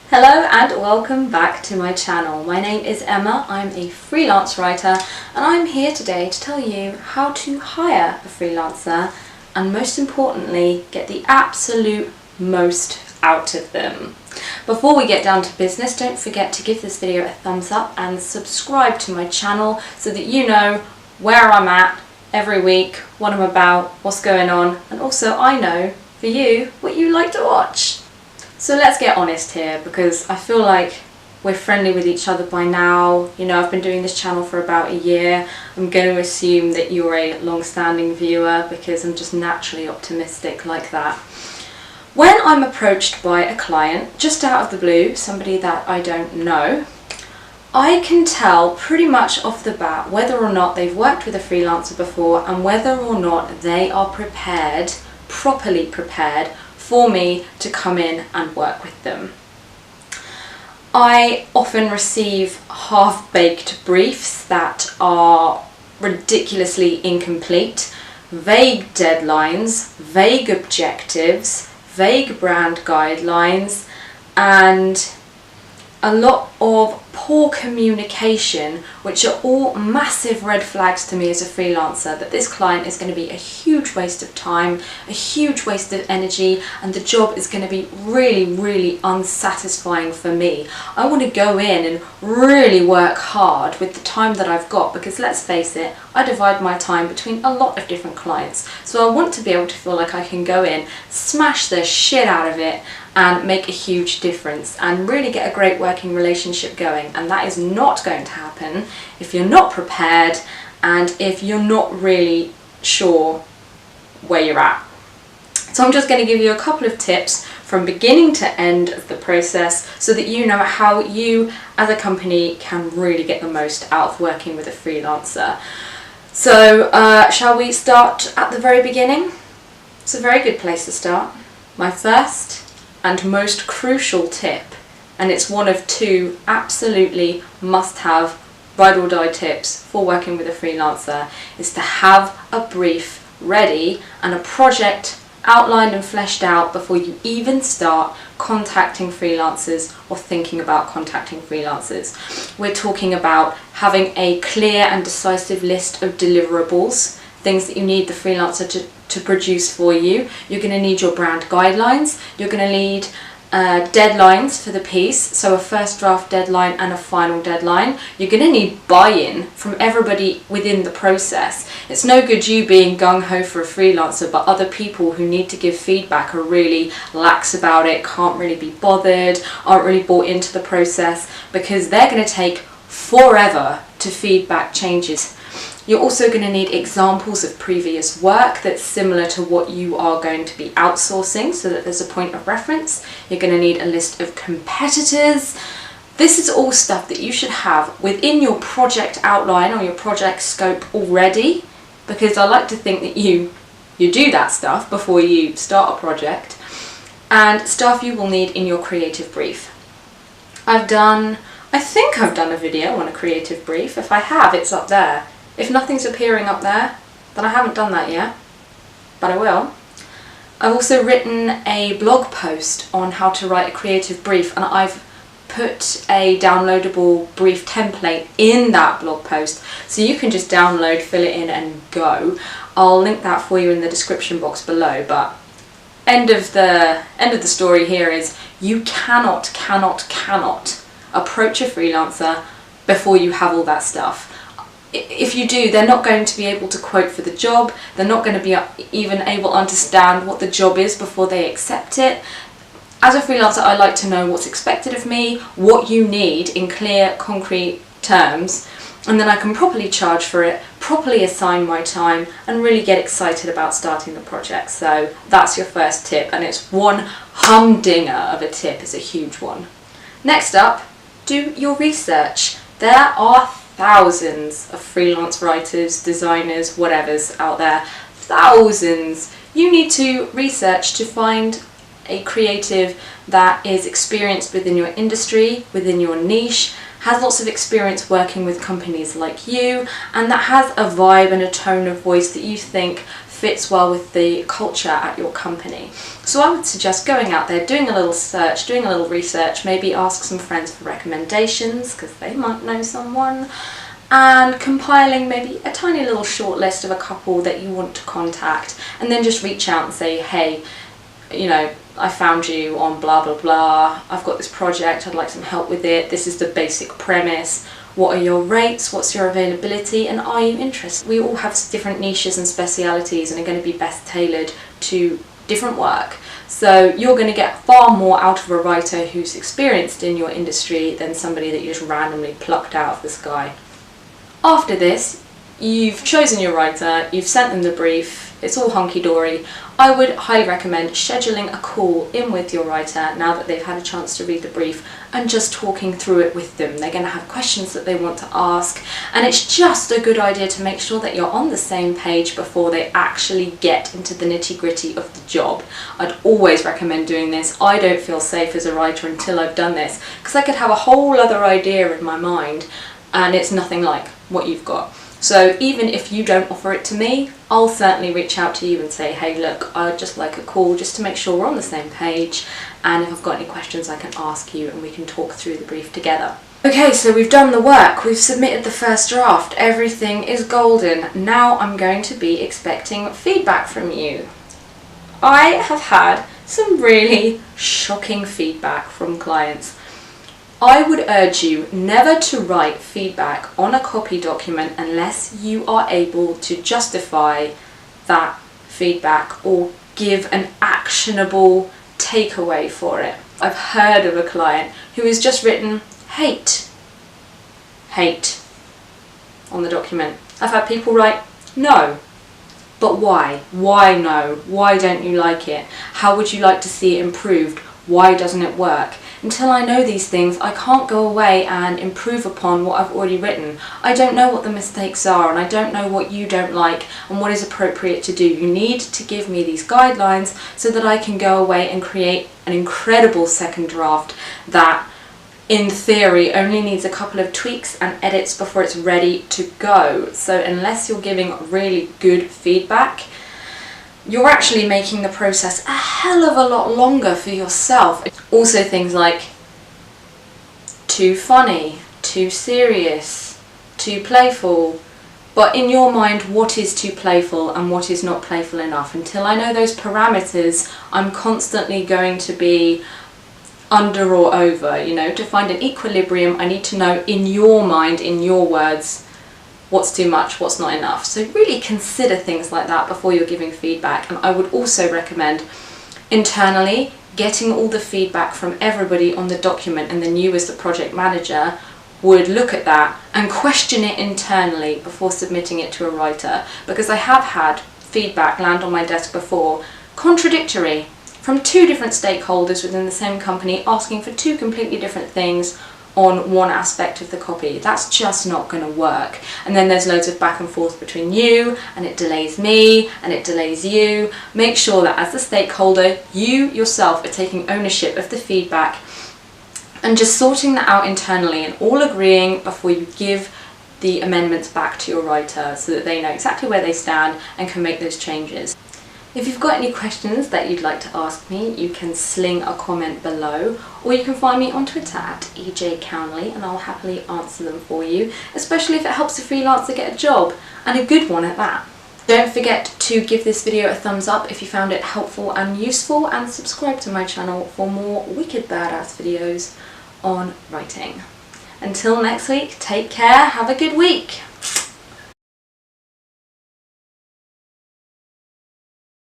Hello and welcome back to my channel. My name is Emma, I'm a freelance writer and I'm here today to tell you how to hire a freelancer and most importantly get the absolute most out of them. Before we get down to business, don't forget to give this video a thumbs up and subscribe to my channel so that you know where I'm at every week, what I'm about, what's going on, and also I know for you what you like to watch. So let's get honest here, because I feel like we're friendly with each other by now. You know, I've been doing this channel for about a year. I'm going to assume that you're a long-standing viewer because I'm just naturally optimistic like that. When I'm approached by a client, just out of the blue, somebody that I don't know, I can tell pretty much off the bat whether or not they've worked with a freelancer before and whether or not they are prepared, properly prepared, for me to come in and work with them. I often receive half-baked briefs that are ridiculously incomplete, vague deadlines, vague objectives, vague brand guidelines, and a lot of poor communication, which are all massive red flags to me as a freelancer, that this client is going to be a huge waste of time, a huge waste of energy, and the job is going to be really unsatisfying for me. I want to go in and really work hard with the time that I've got, because let's face it, I divide my time between a lot of different clients, so I want to be able to feel like I can go in, smash the shit out of it and make a huge difference and really get a great working relationship going. And that is not going to happen if you're not prepared and if you're not really sure where you're at. So I'm just going to give you a couple of tips from beginning to end of the process so that you know how you as a company can really get the most out of working with a freelancer. So shall we start at the very beginning? It's a very good place to start. My first and most crucial tip, and it's one of two absolutely must-have ride or die tips for working with a freelancer, is to have a brief ready and a project outlined and fleshed out before you even start contacting freelancers or thinking about contacting freelancers. We're talking about having a clear and decisive list of deliverables, things that you need the freelancer to produce for you. You're going to need your brand guidelines, you're going to need deadlines for the piece, so a first draft deadline and a final deadline. You're going to need buy-in from everybody within the process. It's no good you being gung-ho for a freelancer, but other people who need to give feedback are really lax about it, can't really be bothered, aren't really bought into the process, because they're going to take forever to feedback changes. You're also going to need examples of previous work that's similar to what you are going to be outsourcing so that there's a point of reference. You're going to need a list of competitors. This is all stuff that you should have within your project outline or your project scope already, because I like to think that you do that stuff before you start a project, and stuff you will need in your creative brief. I think I've done a video on a creative brief. If I have, it's up there. If nothing's appearing up there, then I haven't done that yet, but I will. I've also written a blog post on how to write a creative brief, and I've put a downloadable brief template in that blog post, so you can just download, fill it in and go. I'll link that for you in the description box below, but end of the story here is you cannot approach a freelancer before you have all that stuff. If you do, they're not going to be able to quote for the job, they're not going to be even able to understand what the job is before they accept it. As a freelancer, I like to know what's expected of me, what you need in clear, concrete terms, and then I can properly charge for it, properly assign my time, and really get excited about starting the project. So that's your first tip, and it's one humdinger of a tip, it's a huge one. Next up, do your research. There are thousands of freelance writers, designers, whatevers out there. Thousands. You need to research to find a creative that is experienced within your industry, within your niche, has lots of experience working with companies like you, and that has a vibe and a tone of voice that you think fits well with the culture at your company. So I would suggest going out there, doing a little search, doing a little research, maybe ask some friends for recommendations because they might know someone, and compiling maybe a tiny little short list of a couple that you want to contact, and then just reach out and say, hey, you know, I found you on blah blah blah, I've got this project, I'd like some help with it, this is the basic premise, what are your rates, what's your availability, and are you interested? We all have different niches and specialities and are going to be best tailored to different work. So you're going to get far more out of a writer who's experienced in your industry than somebody that you just randomly plucked out of the sky. After this, you've chosen your writer, you've sent them the brief, it's all hunky-dory. I would highly recommend scheduling a call in with your writer now that they've had a chance to read the brief and just talking through it with them. They're going to have questions that they want to ask, and it's just a good idea to make sure that you're on the same page before they actually get into the nitty-gritty of the job. I'd always recommend doing this. I don't feel safe as a writer until I've done this, because I could have a whole other idea in my mind and it's nothing like what you've got. So even if you don't offer it to me, I'll certainly reach out to you and say, hey look, I'd just like a call just to make sure we're on the same page, and if I've got any questions I can ask you and we can talk through the brief together. Okay, so we've done the work, we've submitted the first draft, everything is golden. Now I'm going to be expecting feedback from you. I have had some really shocking feedback from clients. I would urge you never to write feedback on a copy document unless you are able to justify that feedback or give an actionable takeaway for it. I've heard of a client who has just written hate on the document. I've had people write no, but why? Why no? Why don't you like it? How would you like to see it improved? Why doesn't it work? Until I know these things, I can't go away and improve upon what I've already written. I don't know what the mistakes are, and I don't know what you don't like and what is appropriate to do. You need to give me these guidelines so that I can go away and create an incredible second draft that, in theory, only needs a couple of tweaks and edits before it's ready to go. So unless you're giving really good feedback, you're actually making the process a hell of a lot longer for yourself. Also things like too funny, too serious, too playful. But in your mind, what is too playful and what is not playful enough? Until I know those parameters, I'm constantly going to be under or over. You know, to find an equilibrium, I need to know in your mind, in your words, what's too much, what's not enough. So really consider things like that before you're giving feedback. And I would also recommend internally getting all the feedback from everybody on the document, and then you as the project manager would look at that and question it internally before submitting it to a writer. Because I have had feedback land on my desk before, contradictory, from two different stakeholders within the same company asking for two completely different things on one aspect of the copy. That's just not going to work. And then there's loads of back and forth between you, and it delays me, and it delays you. Make sure that as the stakeholder, you yourself are taking ownership of the feedback and just sorting that out internally and all agreeing before you give the amendments back to your writer so that they know exactly where they stand and can make those changes. If you've got any questions that you'd like to ask me, you can sling a comment below, or you can find me on Twitter at @EJCownley, and I'll happily answer them for you, especially if it helps a freelancer get a job, and a good one at that. Don't forget to give this video a thumbs up if you found it helpful and useful, and subscribe to my channel for more wicked badass videos on writing. Until next week, take care, have a good week!